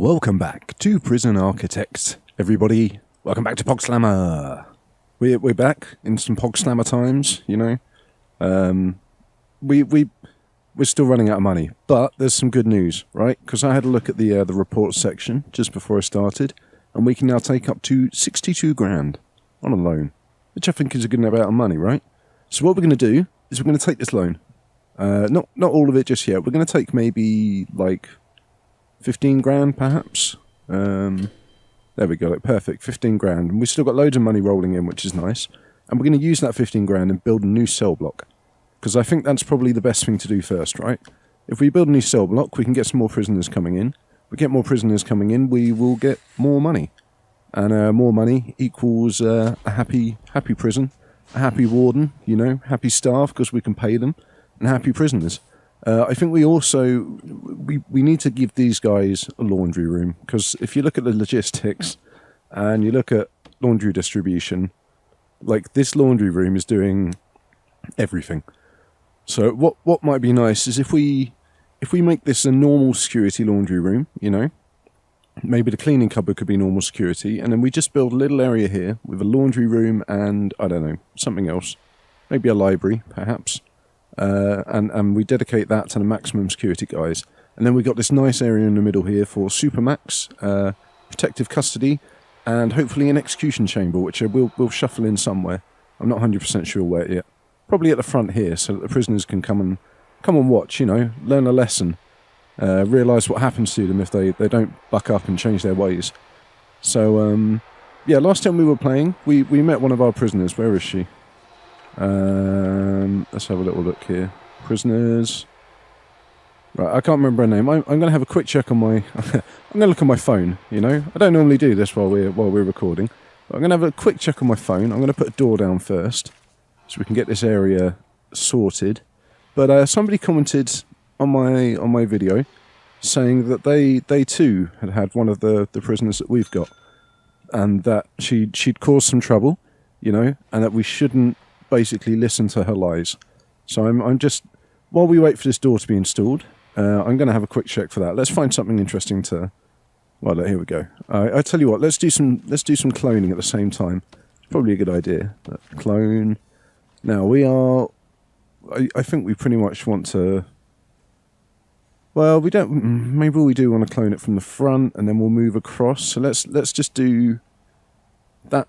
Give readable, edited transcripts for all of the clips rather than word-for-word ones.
Welcome back to Prison Architects, everybody. Welcome back to Pog Slammer. We're back in some Pog Slammer times, you know. We're still running out of money, but there's some good news, right? Because I had a look at the reports section just before I started, and we can now take up to 62 grand on a loan, which I think is a good amount of money, right? So what we're going to do is we're going to take this loan. Not all of it just yet. We're going to take maybe like 15 grand perhaps. There we go, like perfect, 15 grand. And we've still got loads of money rolling in, which is nice. And we're going to use that 15 grand and build a new cell block. Because I think that's probably the best thing to do first, right? If we build a new cell block, we can get some more prisoners coming in. If we get more prisoners coming in, we will get more money. And more money equals a happy prison, a happy warden, you know, happy staff because we can pay them, and happy prisoners. I think we also, we need to give these guys a laundry room, because if you look at the logistics and you look at laundry distribution, like this laundry room is doing everything. So what might be nice is if we make this a normal security laundry room, you know, maybe the cleaning cupboard could be normal security, and then we just build a little area here with a laundry room and, I don't know, something else. Maybe a library, perhaps. And we dedicate that to the maximum security guys. And then we got this nice area in the middle here for supermax, protective custody, and hopefully an execution chamber, which we'll shuffle in somewhere. I'm not 100% sure where yet. Probably at the front here, so that the prisoners can come and watch, you know, learn a lesson, realise what happens to them if they don't buck up and change their ways. So, yeah, last time we were playing, we met one of our prisoners. Where is she? Let's have a little look here. Prisoners. Right, I can't remember her name. I'm going to have a quick check on my... I'm going to look on my phone, you know. I don't normally do this while we're recording. But I'm going to have a quick check on my phone. I'm going to put a door down first, so we can get this area sorted. But somebody commented on my video saying that they too had one of the prisoners that we've got, and that she'd caused some trouble, you know, and that we shouldn't basically listen to her lies. So I'm just, while we wait for this door to be installed, I'm going to have a quick check for that. Let's find something interesting to. Well, here we go. I tell you what, let's do some cloning at the same time. It's probably a good idea. Clone. Now we are. I think we pretty much want to. Well, we don't. Maybe we do want to clone it from the front, and then we'll move across. So let's just do that.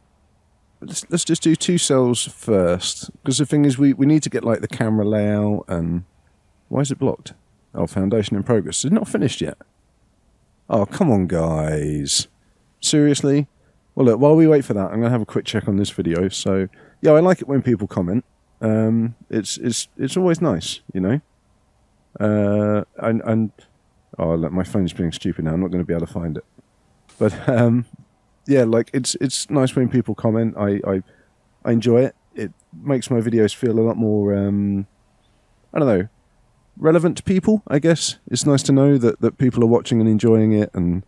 Let's just do 2 cells first, because the thing is we need to get like the camera layout. And why is it blocked? Oh, foundation in progress. It's not finished yet. Oh, come on, guys. Seriously? Well, look, while we wait for that, I'm going to have a quick check on this video. So, yeah, I like it when people comment. It's always nice, you know. And oh, look, my phone's being stupid now. I'm not going to be able to find it. But yeah, like it's nice when people comment. I enjoy it. It makes my videos feel a lot more I don't know, relevant to people, I guess. It's nice to know that people are watching and enjoying it, and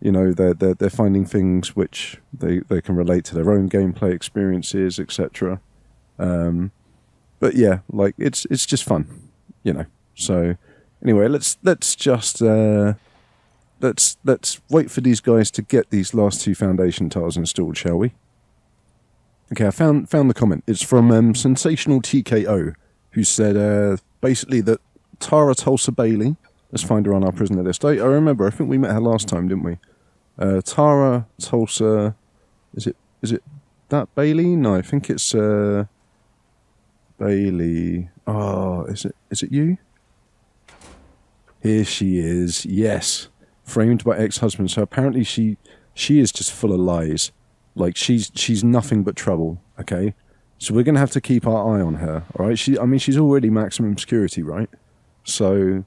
you know they're finding things which they can relate to their own gameplay experiences, etc. But yeah, like it's just fun, you know. So anyway, let's just let's wait for these guys to get these last 2 foundation tiles installed, shall we? Okay, I found the comment. It's from Sensational TKO, who said basically that Tarah Tulsa Bailey. Let's find her on our prisoner list. I remember. I think we met her last time, didn't we? Tarah Tulsa. Is it that Bailey? No, I think it's Bailey. Oh, is it you? Here she is. Yes. Framed by ex-husband. So apparently she is just full of lies. Like she's nothing but trouble. Okay, so we're gonna have to keep our eye on her. All right. She's already maximum security, right? So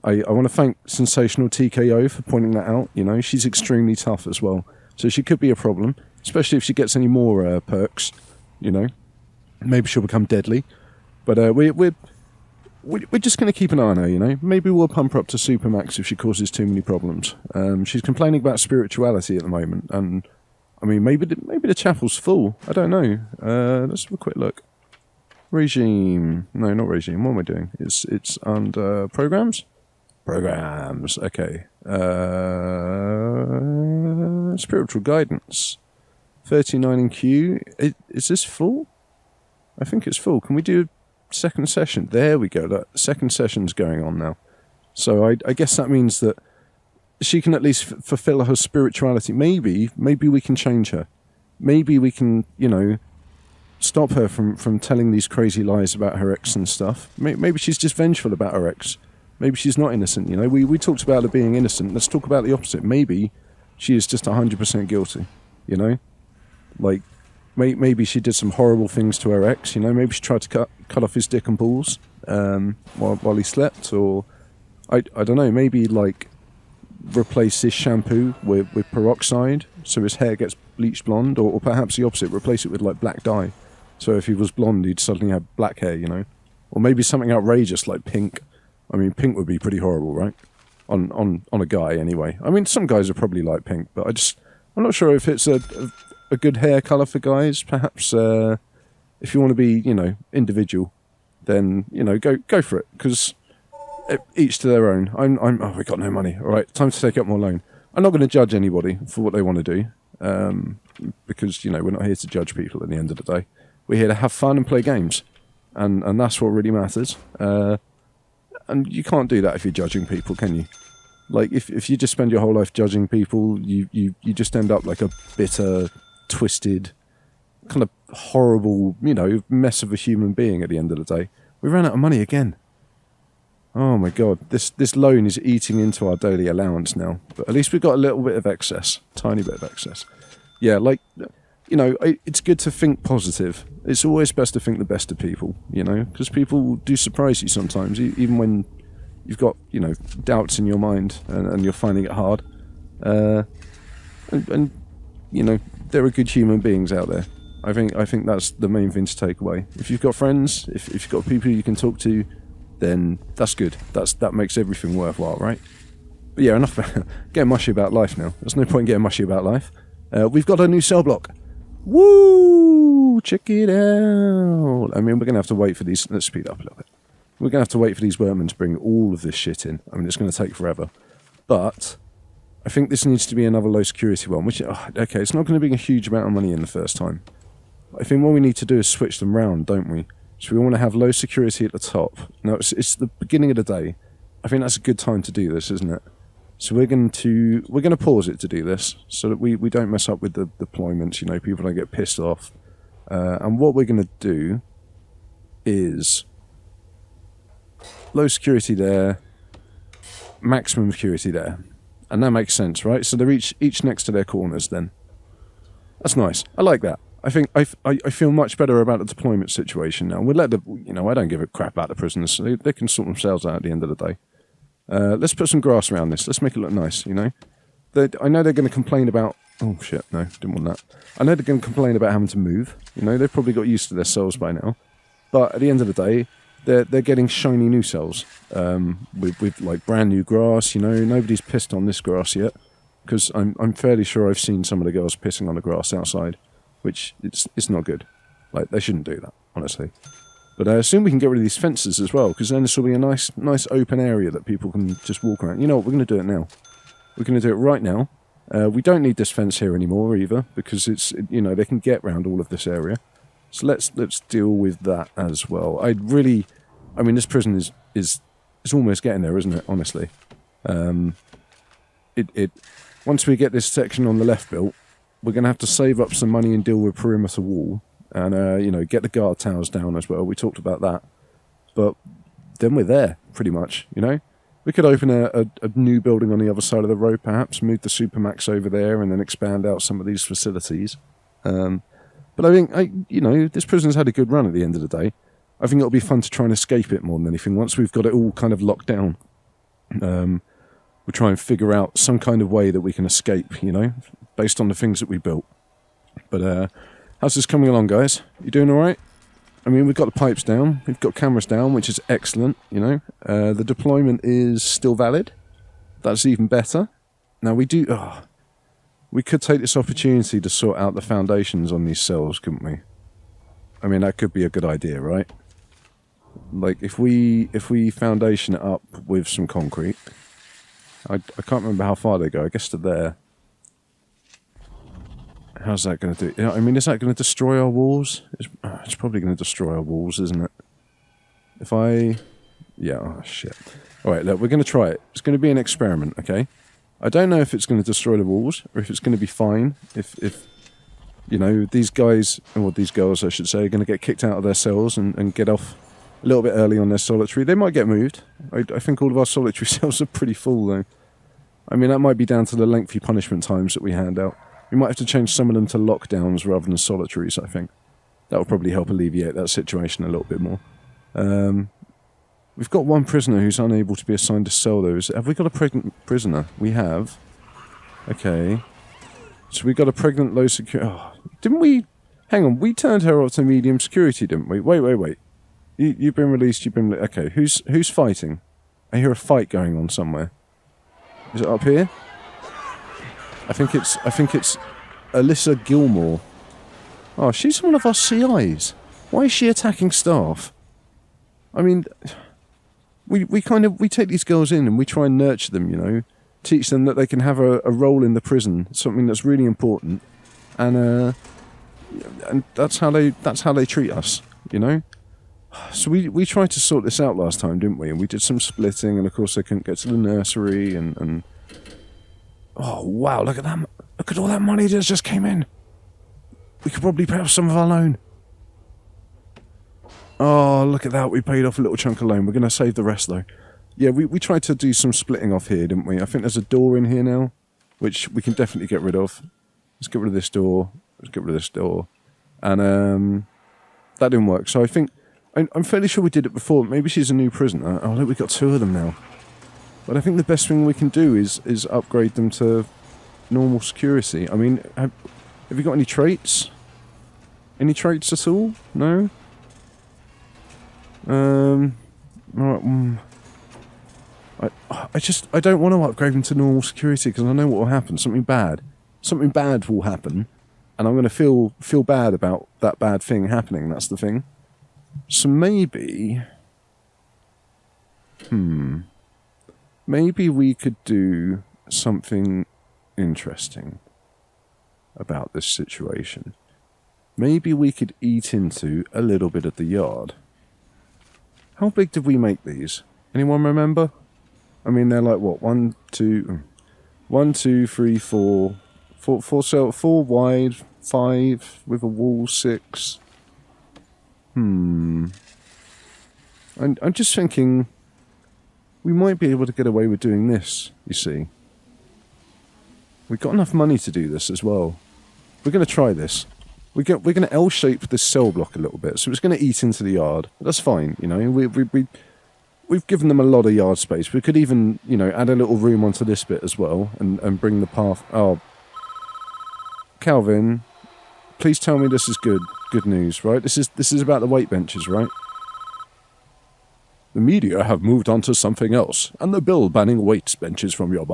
I want to thank Sensational TKO for pointing that out. You know, she's extremely tough as well. So she could be a problem, especially if she gets any more perks. You know, maybe she'll become deadly. But we're just going to keep an eye on her, you know. Maybe we'll pump her up to Supermax if she causes too many problems. She's complaining about spirituality at the moment, and I mean, maybe the chapel's full. I don't know. Let's have a quick look. Regime. No, not regime. What am I doing? It's under programs. Programs. Okay. Spiritual guidance. 39 in queue. Is this full? I think it's full. Can we do a second session? There we go. That second session's going on now. So I guess that means that she can at least fulfill her spirituality. Maybe we can change her. Maybe we can, stop her from telling these crazy lies about her ex and stuff. Maybe she's just vengeful about her ex. Maybe she's not innocent, We talked about her being innocent. Let's talk about the opposite. Maybe she is just 100% guilty, Like, maybe she did some horrible things to her ex, Maybe she tried to cut off his dick and balls while he slept. Or, I don't know, maybe, replace his shampoo with peroxide so his hair gets bleached blonde. Or perhaps the opposite, replace it with, black dye. So if he was blonde, he'd suddenly have black hair, Or maybe something outrageous like pink. I mean, pink would be pretty horrible, right? On a guy, anyway. I mean, some guys are probably like pink, but I'm not sure if it's a good hair colour for guys. Perhaps if you want to be, individual, then, go for it. Because each to their own. We've got no money. All right, time to take up more loan. I'm not going to judge anybody for what they want to do. Because, we're not here to judge people at the end of the day. We're here to have fun and play games. And that's what really matters. And you can't do that if you're judging people, can you? Like, if you just spend your whole life judging people, you just end up like a bitter, twisted, kind of horrible, mess of a human being at the end of the day. We ran out of money again. Oh my God, this loan is eating into our daily allowance now. But at least we've got a little bit of excess, tiny bit of excess. Yeah, it's good to think positive. It's always best to think the best of people, because people do surprise you sometimes, even when you've got, doubts in your mind and you're finding it hard. And there are good human beings out there. I think that's the main thing to take away. If you've got friends, if you've got people you can talk to, then that's good. That makes everything worthwhile, right? But yeah, enough getting mushy about life now. There's no point getting mushy about life. We've got a new cell block. Woo! Check it out. I mean, we're going to have to wait for these. Let's speed up a little bit. We're going to have to wait for these workmen to bring all of this shit in. I mean, it's going to take forever. But I think this needs to be another low security one, which, okay, it's not going to bring a huge amount of money in the first time. I think what we need to do is switch them round, don't we? So we want to have low security at the top. Now, it's the beginning of the day. I think that's a good time to do this, isn't it? So we're going to pause it to do this so that we don't mess up with the deployments, people don't get pissed off. And what we're going to do is low security there, maximum security there. And that makes sense, right? So they're each next to their corners then. That's nice. I like that. I think I feel much better about the deployment situation now. We'll let I don't give a crap about the prisoners. They can sort themselves out at the end of the day. Let's put some grass around this. Let's make it look nice, I know they're going to complain about... Oh, shit, no, didn't want that. I know they're going to complain about having to move. They've probably got used to their cells by now. But at the end of the day, they're getting shiny new cells with brand new grass, Nobody's pissed on this grass yet. Because I'm fairly sure I've seen some of the girls pissing on the grass outside. Which, it's not good. They shouldn't do that, honestly. But soon we can get rid of these fences as well, because then this will be a nice open area that people can just walk around. You know what, we're going to do it now. We're going to do it right now. We don't need this fence here anymore either, because they can get around all of this area. So let's deal with that as well. This prison is almost getting there, isn't it, honestly? Once we get this section on the left built, we're going to have to save up some money and deal with perimeter wall. And, get the guard towers down as well. We talked about that. But then we're there, pretty much, We could open a new building on the other side of the road, perhaps, move the Supermax over there and then expand out some of these facilities. But I think, this prison's had a good run at the end of the day. I think it'll be fun to try and escape it more than anything. Once we've got it all kind of locked down, we'll try and figure out some kind of way that we can escape, based on the things that we built. But, how's this coming along, guys? You doing all right? I mean, we've got the pipes down. We've got cameras down, which is excellent, The deployment is still valid. That's even better. Now, we could take this opportunity to sort out the foundations on these cells, couldn't we? I mean, that could be a good idea, right? If we foundation it up with some concrete, I can't remember how far they go. I guess to there. How's that going to do? I mean, is that going to destroy our walls? It's probably going to destroy our walls, isn't it? If I... Yeah, oh shit. Alright, look, we're going to try it. It's going to be an experiment, okay? I don't know if it's going to destroy the walls, or if it's going to be fine. If you know, these guys, or these girls, I should say, are going to get kicked out of their cells and get off a little bit early on their solitary. They might get moved. I think all of our solitary cells are pretty full, though. I mean, that might be down to the lengthy punishment times that we hand out. We might have to change some of them to lockdowns rather than solitaries, I think. That will probably help alleviate that situation a little bit more. We've got one prisoner who's unable to be assigned a cell, though. Have we got a pregnant prisoner? We have. Okay. So we got a pregnant low security... Oh, didn't we... Hang on, we turned her up to medium security, didn't we? Wait. You've been released, Okay, who's fighting? I hear a fight going on somewhere. Is it up here? I think it's Alyssa Gilmore. Oh, she's one of our CIs. Why is she attacking staff? I mean, we take these girls in and we try and nurture them, you know, teach them that they can have a role in the prison, something that's really important, and that's how they treat us, you know. So we tried to sort this out last time, didn't we? And we did some splitting, and of course they couldn't get to the nursery, and oh wow, look at that! Look at all that money that just came in. We could probably pay off some of our loan. Oh, look at that! We paid off a little chunk of loan. We're going to save the rest, though. Yeah, we tried to do some splitting off here, didn't we? I think there's a door in here now, which we can definitely get rid of. Let's get rid of this door. Let's get rid of this door. And that didn't work. So I think I'm fairly sure we did it before. Maybe she's a new prisoner. Oh, look, we've got two of them now. But I think the best thing we can do is upgrade them to normal security. I mean, have you got any traits? Any traits at all? No? Alright, I don't want to upgrade them to normal security because I know what will happen. Something bad will happen, and I'm going to feel bad about that bad thing happening. That's the thing. So maybe we could do something interesting about this situation. Maybe we could eat into a little bit of the yard. How big did we make these? Anyone remember? I mean, they're like what? 1, 2, 3, 4 wide, 5 with a wall, 6. I'm just thinking we might be able to get away with doing this, you see. We've got enough money to do this as well. We're going to try this. We're going to L-shape this cell block a little bit, so it's going to eat into the yard. That's fine, you know. We've given them a lot of yard space. We could even, you know, add a little room onto this bit as well, and bring the path. Oh, Calvin, please tell me this is good news, right? This is about the weight benches, right? The media have moved on to something else, and the bill banning weights benches from your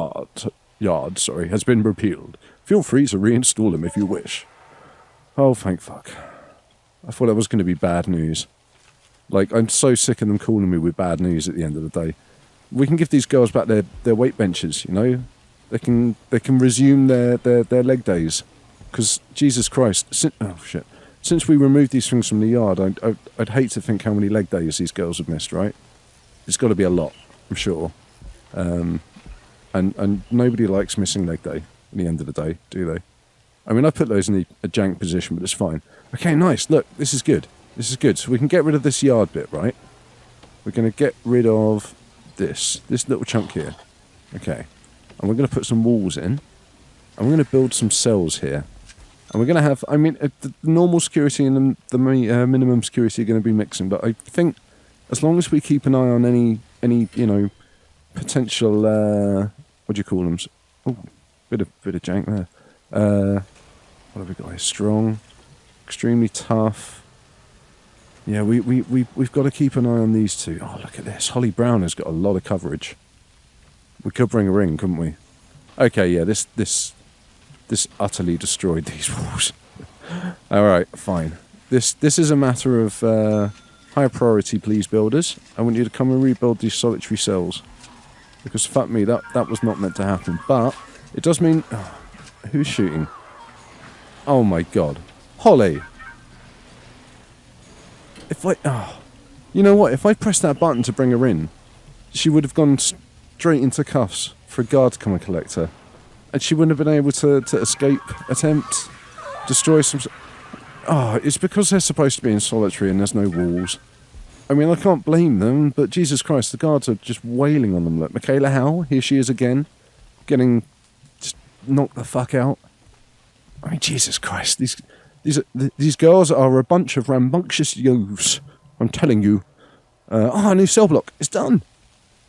yard, has been repealed. Feel free to reinstall them if you wish. Oh, thank fuck. I thought that was going to be bad news. Like, I'm so sick of them calling me with bad news at the end of the day. We can give these girls back their weight benches, you know? They can resume their leg days. Because, Jesus Christ, since we removed these things from the yard, I'd hate to think how many leg days these girls have missed, right? It's got to be a lot, I'm sure. And nobody likes missing leg day at the end of the day, do they? I mean, I put those in a jank position, but it's fine. Okay, nice. Look, this is good. This is good. So we can get rid of this yard bit, right? We're going to get rid of this little chunk here. Okay. And we're going to put some walls in. And we're going to build some cells here. And we're going to have, I mean, the normal security and the minimum security are going to be mixing. But I think as long as we keep an eye on any you know, potential, what do you call them? Oh, bit of jank there. What have we got here? Strong, extremely tough. Yeah, we've got to keep an eye on these two. Oh, look at this. Holly Brown has got a lot of coverage. We could bring her in, couldn't we? Okay, yeah, this utterly destroyed these walls. Alright, fine. This is a matter of higher priority, please, builders. I want you to come and rebuild these solitary cells. Because fuck me, that was not meant to happen. But it does mean... Oh, who's shooting? Oh my god. Holly! If I... Oh, you know what? If I pressed that button to bring her in, she would have gone straight into cuffs for a guard to come and collect her. And she wouldn't have been able to escape, attempt, destroy some... Oh, it's because they're supposed to be in solitary and there's no walls. I mean, I can't blame them, but Jesus Christ, the guards are just wailing on them. Look, Michaela Howe, here she is again, getting just knocked the fuck out. I mean, Jesus Christ, these girls are a bunch of rambunctious youths. I'm telling you. A new cell block, it's done.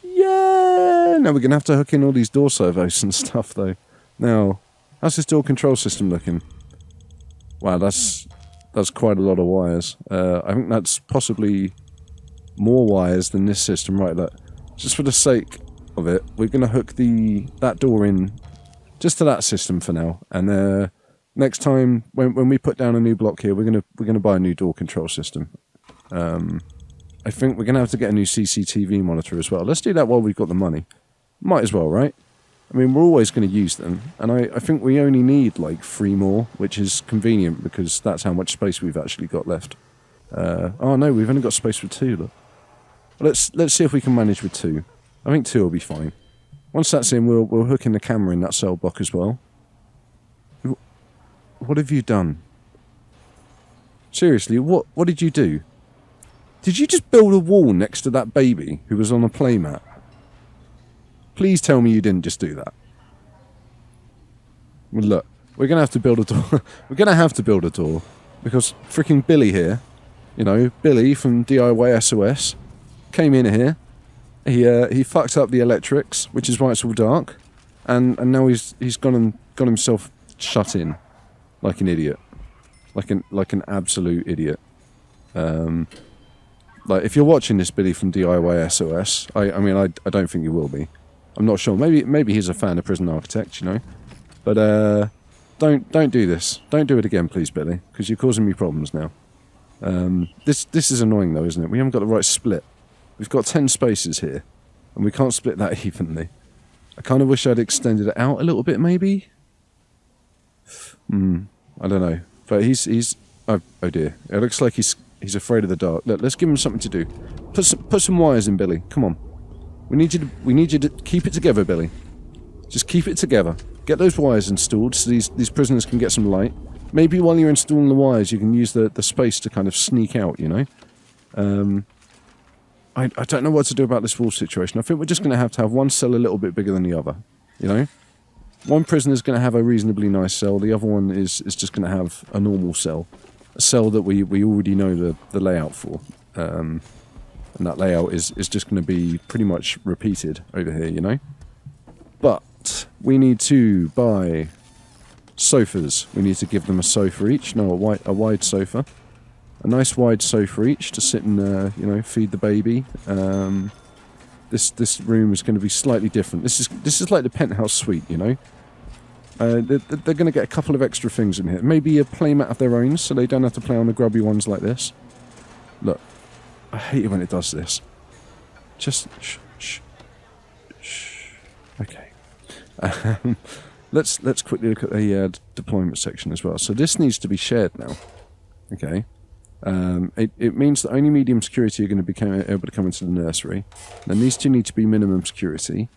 Yeah. Now we're gonna have to hook in all these door servos and stuff, though. Now, how's this door control system looking? Wow, that's quite a lot of wires. I think that's possibly more wires than this system. Right, look, just for the sake of it, we're going to hook that door in just to that system for now. And next time, when we put down a new block here, we're gonna buy a new door control system. I think we're going to have to get a new CCTV monitor as well. Let's do that while we've got the money. Might as well, right? I mean, we're always going to use them, and I think we only need like 3 more, which is convenient because that's how much space we've actually got left. Oh no, we've only got space for 2. Look, let's see if we can manage with 2. I think 2 will be fine. Once that's in, we'll hook in the camera in that cell block as well. What have you done? Seriously, what did you do? Did you just build a wall next to that baby who was on a playmat? Please tell me you didn't just do that. Well, look, we're going to have to build a door. We're going to have to build a door because freaking Billy here, you know, Billy from DIY SOS, came in here. He fucked up the electrics, which is why it's all dark, and now he's got himself shut in, like an idiot, like an absolute idiot. Like if you're watching this, Billy from DIY SOS, I mean I don't think you will be. I'm not sure. Maybe he's a fan of Prison Architect, you know. But don't do this. Don't do it again, please, Billy, because you're causing me problems now. This is annoying though, isn't it? We haven't got the right split. We've got 10 spaces here, and we can't split that evenly. I kind of wish I'd extended it out a little bit, maybe. I don't know. But he's oh dear. It looks like he's afraid of the dark. Look, let's give him something to do. Put some wires in, Billy. Come on. We need you to keep it together, Billy. Just keep it together. Get those wires installed so these prisoners can get some light. Maybe while you're installing the wires, you can use the space to kind of sneak out, you know? I don't know what to do about this wall situation. I think we're just going to have one cell a little bit bigger than the other, you know? One prisoner's going to have a reasonably nice cell. The other one is just going to have a normal cell. A cell that we already know the layout for. And that layout is just going to be pretty much repeated over here, you know? But we need to buy sofas. We need to give them a sofa each. No, a wide sofa. A nice wide sofa each to sit and, you know, feed the baby. This room is going to be slightly different. This is like the penthouse suite, you know? They're going to get a couple of extra things in here. Maybe a playmat of their own, so they don't have to play on the grubby ones like this. Look, I hate it when it does this. Just shh. Okay. Let's quickly look at the deployment section as well. So this needs to be shared now. Okay. It means that only medium security are going to be able to come into the nursery. Then these two need to be minimum security.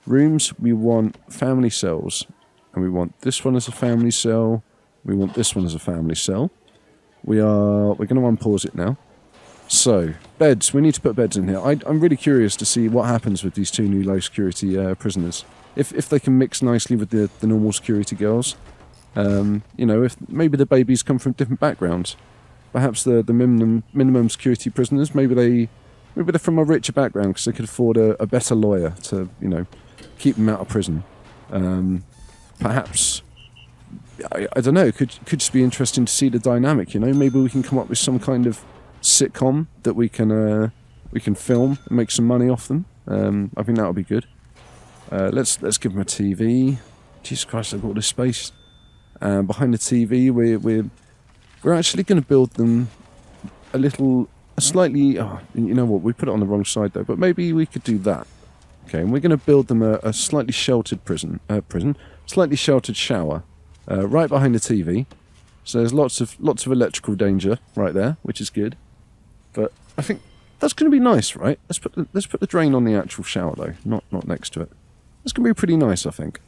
Rooms, we want family cells. And we want this one as a family cell. We want this one as a family cell. We're going to unpause it now. So, beds. We need to put beds in here. I'm really curious to see what happens with these 2 new low security prisoners. If they can mix nicely with the normal security girls. You know, if maybe the babies come from different backgrounds. Perhaps the minimum security prisoners, maybe they're from a richer background because they could afford a better lawyer to, you know, keep them out of prison. Perhaps, I don't know, it could just be interesting to see the dynamic, you know? Maybe we can come up with some kind of sitcom that we can film and make some money off them. I think that would be good. Let's give them a TV. Jesus Christ, I've got all this space. Behind the TV, we're actually going to build them a slightly... Oh, you know what? We put it on the wrong side though. But maybe we could do that. Okay, and we're going to build them a slightly sheltered slightly sheltered shower, right behind the TV. So there's lots of electrical danger right there, which is good. But I think that's going to be nice, right? Let's put the drain on the actual shower though, not next to it. That's going to be pretty nice, I think.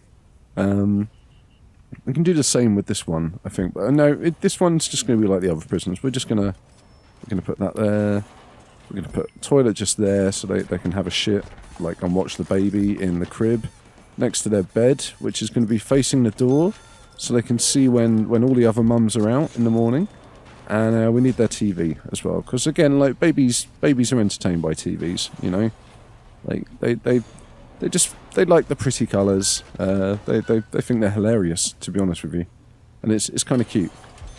We can do the same with this one, I think. But no, this one's just going to be like the other prisons. We're gonna put that there. We're going to put a toilet just there so they can have a shit, like, and watch the baby in the crib next to their bed, which is going to be facing the door so they can see when all the other mums are out in the morning. And we need their TV as well, because again, like, babies are entertained by TVs, you know. Like they like the pretty colours. They think they're hilarious, to be honest with you, and it's kind of cute.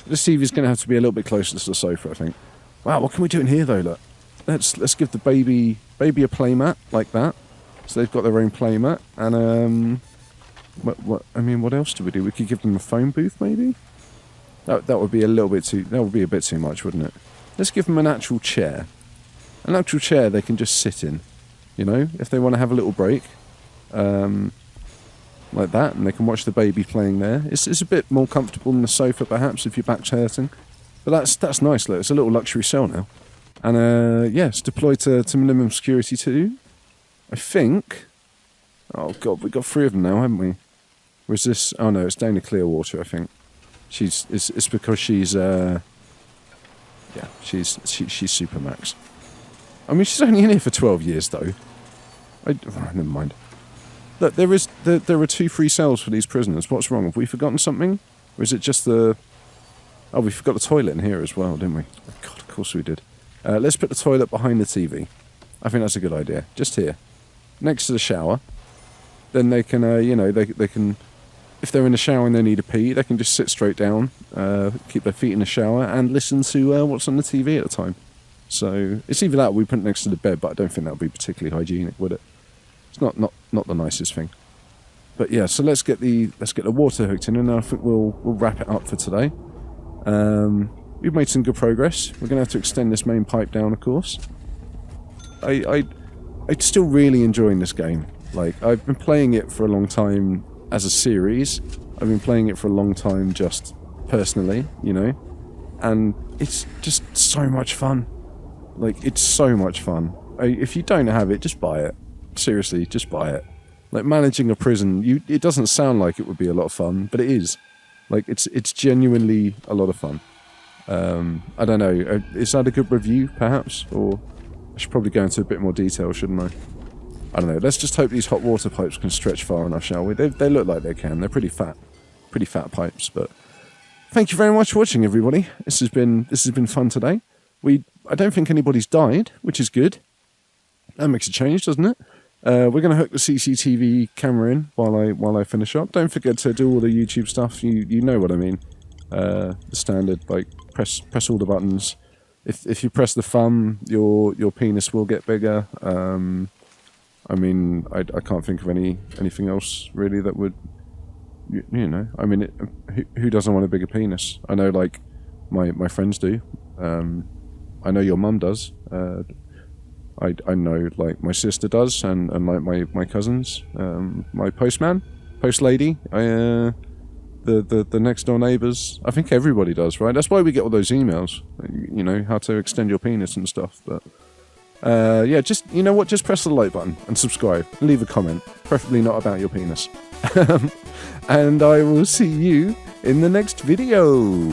This TV's going to have to be a little bit closer to the sofa, I think. Wow, what can we do in here though? Look. Let's give the baby a playmat like that, so they've got their own playmat. And what else do we do? We could give them a phone booth, maybe. That would be a little bit too. That would be a bit too much, wouldn't it? Let's give them an actual chair. An actual chair they can just sit in. You know, if they want to have a little break, like that, and they can watch the baby playing there. It's a bit more comfortable than the sofa, perhaps, if your back's hurting. But that's nice. Look, it's a little luxury cell now. And, yeah, it's deployed to minimum security too, I think. Oh, God, we've got 3 of them now, haven't we? Or is this... Oh, no, it's Dana Clearwater, I think. It's because she's, yeah, she's Supermax. I mean, she's only in here for 12 years, though. Never mind. Look, there are 2 free cells for these prisoners. What's wrong? Have we forgotten something? Or is it just the... Oh, we forgot the toilet in here as well, didn't we? Oh, God, of course we did. Let's put the toilet behind the TV. I think that's a good idea. Just here. Next to the shower. Then they can, you know, they can... If they're in the shower and they need a pee, they can just sit straight down, keep their feet in the shower, and listen to what's on the TV at the time. So, it's either that or we put it next to the bed, but I don't think that would be particularly hygienic, would it? It's not the nicest thing. But yeah, so let's get the water hooked in, and I think we'll wrap it up for today. We've made some good progress. We're going to have to extend this main pipe down, of course. I'm still really enjoying this game. Like, I've been playing it for a long time as a series. I've been playing it for a long time just personally, you know. And it's just so much fun. Like, it's so much fun. If you don't have it, just buy it. Seriously, just buy it. Like, managing a prison, it doesn't sound like it would be a lot of fun, but it is. Like, it's genuinely a lot of fun. I don't know, is that a good review, perhaps? Or I should probably go into a bit more detail, shouldn't I? I don't know, let's just hope these hot water pipes can stretch far enough, shall we? They look like they can. They're pretty fat pipes, but... Thank you very much for watching, everybody. This has been fun today. I don't think anybody's died, which is good. That makes a change, doesn't it? We're going to hook the CCTV camera in while I finish up. Don't forget to do all the YouTube stuff. You know what I mean. The standard, like, press all the buttons. If you press the thumb, your penis will get bigger. I mean, I can't think of anything else really that would, you know. I mean, who doesn't want a bigger penis? I know, like, my friends do. I know your mum does. I know, like, my sister does, and like my cousins, my post lady, the next door neighbours. I think everybody does, right? That's why we get all those emails, you know, how to extend your penis and stuff. But yeah, just, you know what, just press the like button and subscribe and leave a comment, preferably not about your penis. And I will see you in the next video.